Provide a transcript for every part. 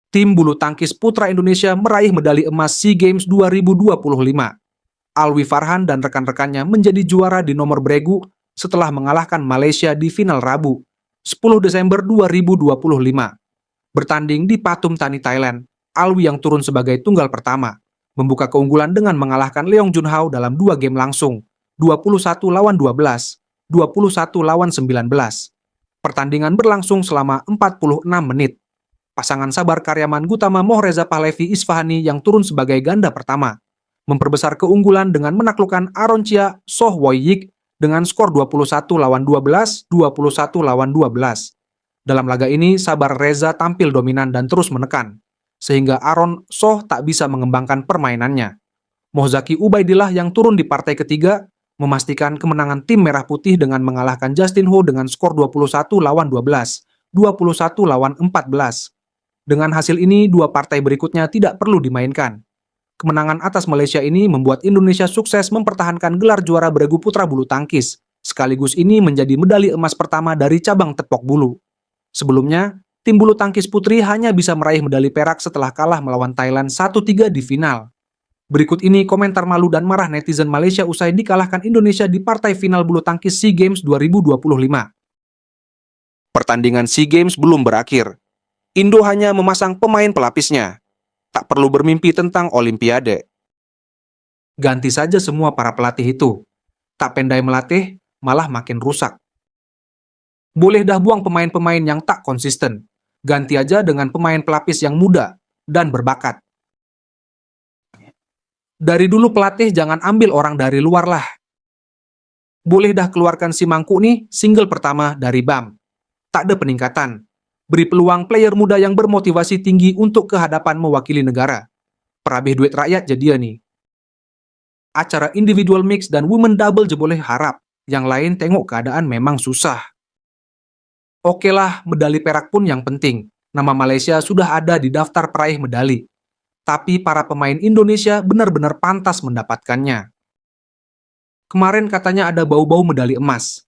Tim bulu tangkis putra Indonesia meraih medali emas SEA Games 2025. Alwi Farhan dan rekan-rekannya menjadi juara di nomor beregu setelah mengalahkan Malaysia di final Rabu, 10 Desember 2025. Bertanding di Pathum Thani, Thailand, Alwi yang turun sebagai tunggal pertama, membuka keunggulan dengan mengalahkan Leong Junhao dalam 2 game langsung, 21-12, 21-19. Pertandingan berlangsung selama 46 menit. Pasangan sabar Karyaman Gutama Mohreza Pahlavi Isfahani yang turun sebagai ganda pertama memperbesar keunggulan dengan menaklukkan Aroncia Soh Woi Yik dengan skor 21-12, 21-12. Dalam laga ini, Sabar Reza tampil dominan dan terus menekan, sehingga Aron Soh tak bisa mengembangkan permainannya. Mohzaki Ubaidillah yang turun di partai ketiga memastikan kemenangan tim Merah Putih dengan mengalahkan Justin Ho dengan skor 21-12, 21-14. Dengan hasil ini, 2 partai berikutnya tidak perlu dimainkan. Kemenangan atas Malaysia ini membuat Indonesia sukses mempertahankan gelar juara beregu putra bulu tangkis. Sekaligus ini menjadi medali emas pertama dari cabang tepok bulu. Sebelumnya, tim bulu tangkis putri hanya bisa meraih medali perak setelah kalah melawan Thailand 1-3 di final. Berikut ini komentar malu dan marah netizen Malaysia usai dikalahkan Indonesia di partai final bulu tangkis SEA Games 2025. Pertandingan SEA Games belum berakhir. Indo hanya memasang pemain pelapisnya. Tak perlu bermimpi tentang Olimpiade. Ganti saja semua para pelatih itu. Tak pandai melatih, malah makin rusak. Boleh dah buang pemain-pemain yang tak konsisten. Ganti aja dengan pemain pelapis yang muda dan berbakat. Dari dulu pelatih jangan ambil orang dari luar lah. Boleh dah keluarkan si Mangku nih, single pertama dari BAM. Tak ada peningkatan. Beri peluang player muda yang bermotivasi tinggi untuk ke hadapan mewakili negara. Perabih duit rakyat jadi nih. Acara individual mix dan women double je boleh harap. Yang lain tengok keadaan memang susah. Oke lah, medali perak pun yang penting. Nama Malaysia sudah ada di daftar peraih medali. Tapi para pemain Indonesia benar-benar pantas mendapatkannya. Kemarin katanya ada bau-bau medali emas.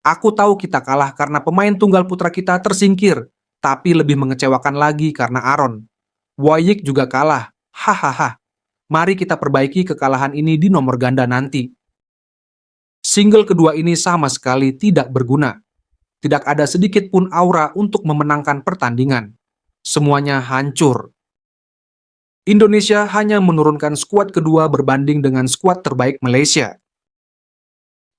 Aku tahu kita kalah karena pemain tunggal putra kita tersingkir, tapi lebih mengecewakan lagi karena Aron. Woi Yik juga kalah. Hahaha. Mari kita perbaiki kekalahan ini di nomor ganda nanti. Single kedua ini sama sekali tidak berguna. Tidak ada sedikit pun aura untuk memenangkan pertandingan. Semuanya hancur. Indonesia hanya menurunkan skuad kedua berbanding dengan skuad terbaik Malaysia.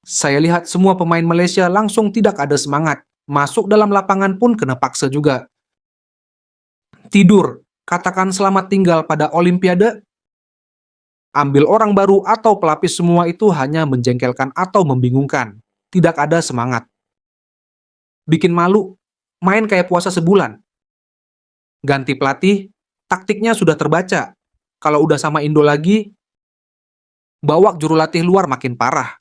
Saya lihat semua pemain Malaysia langsung tidak ada semangat. Masuk dalam lapangan pun kena paksa juga. Tidur, katakan selamat tinggal pada Olimpiade. Ambil orang baru atau pelapis semua itu hanya menjengkelkan atau membingungkan. Tidak ada semangat. Bikin malu, main kayak puasa sebulan. Ganti pelatih, taktiknya sudah terbaca. Kalau udah sama Indo lagi, bawa jurulatih luar makin parah.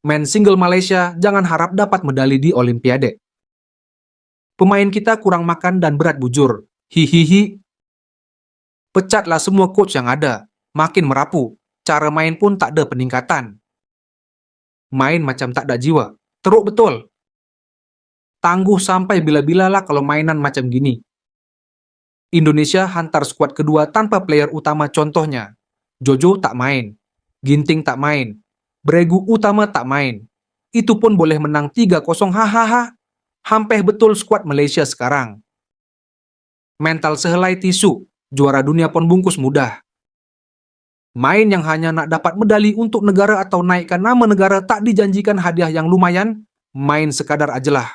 Men single Malaysia jangan harap dapat medali di Olimpiade. Pemain kita kurang makan dan berat bujur. Hihihi. Pecatlah semua coach yang ada. Makin merapu. Cara main pun tak ada peningkatan. Main macam tak ada jiwa. Teruk betul. Tangguh sampai bila-bila lah kalau mainan macam gini. Indonesia hantar skuad kedua tanpa player utama contohnya. Jojo tak main. Ginting tak main. Beregu utama tak main. Itu pun boleh menang 3-0, hahaha. Hampeh betul skuad Malaysia sekarang. Mental sehelai tisu, juara dunia pun bungkus mudah. Main yang hanya nak dapat medali untuk negara atau naikkan nama negara tak dijanjikan hadiah yang lumayan, main sekadar ajalah.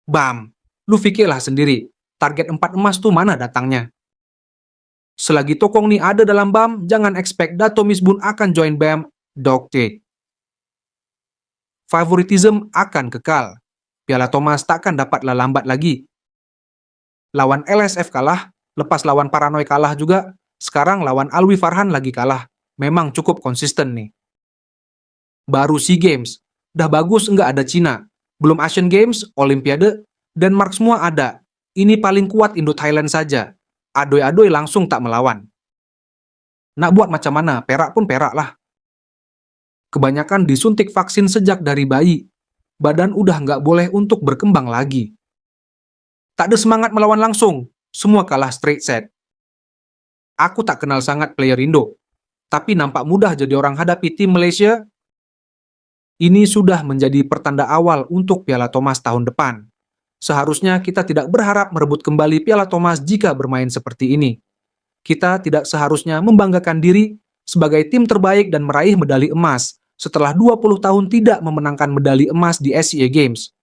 Bam, lu fikirlah sendiri, target 4 emas tuh mana datangnya? Selagi Tokong nih ada dalam BAM, jangan expect Dato Misbun akan join BAM. Dokter. Favoritism akan kekal. Piala Thomas takkan dapatlah lambat lagi. Lawan LSF kalah, lepas lawan Paranoid kalah juga, sekarang lawan Alwi Farhan lagi kalah. Memang cukup konsisten nih. Baru SEA Games, dah bagus enggak ada Cina. Belum Asian Games, Olimpiade, Denmark semua ada. Ini paling kuat Indo-Thailand saja. Adoy-adoy langsung tak melawan. Nak buat macam mana, perak pun perak lah. Kebanyakan disuntik vaksin sejak dari bayi. Badan udah nggak boleh untuk berkembang lagi. Tak ada semangat melawan langsung, semua kalah straight set. Aku tak kenal sangat player Indo, tapi nampak mudah jadi orang hadapi tim Malaysia. Ini sudah menjadi pertanda awal untuk Piala Thomas tahun depan. Seharusnya kita tidak berharap merebut kembali Piala Thomas jika bermain seperti ini. Kita tidak seharusnya membanggakan diri sebagai tim terbaik dan meraih medali emas setelah 20 tahun tidak memenangkan medali emas di SEA Games.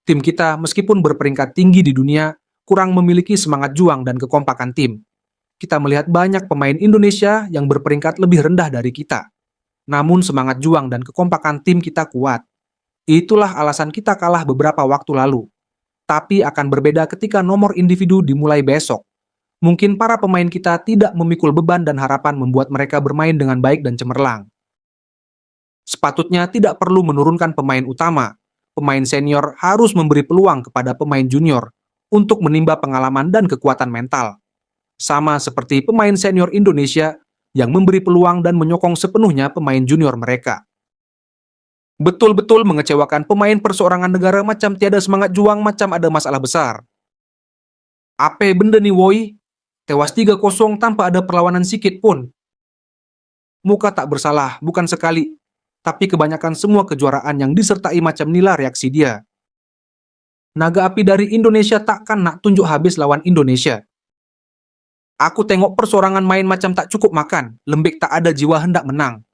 Tim kita meskipun berperingkat tinggi di dunia, kurang memiliki semangat juang dan kekompakan tim. Kita melihat banyak pemain Indonesia yang berperingkat lebih rendah dari kita. Namun semangat juang dan kekompakan tim kita kuat. Itulah alasan kita kalah beberapa waktu lalu. Tapi akan berbeda ketika nomor individu dimulai besok. Mungkin para pemain kita tidak memikul beban dan harapan membuat mereka bermain dengan baik dan cemerlang. Sepatutnya tidak perlu menurunkan pemain utama. Pemain senior harus memberi peluang kepada pemain junior untuk menimba pengalaman dan kekuatan mental. Sama seperti pemain senior Indonesia yang memberi peluang dan menyokong sepenuhnya pemain junior mereka. Betul-betul mengecewakan pemain perseorangan negara macam tiada semangat juang macam ada masalah besar. Apa benda nih woi? Tewas 3-0 tanpa ada perlawanan sikit pun. Muka tak bersalah, bukan sekali. Tapi kebanyakan semua kejuaraan yang disertai macam nila reaksi dia. Naga api dari Indonesia takkan nak tunjuk habis lawan Indonesia. Aku tengok perseorangan main macam tak cukup makan, lembik tak ada jiwa hendak menang.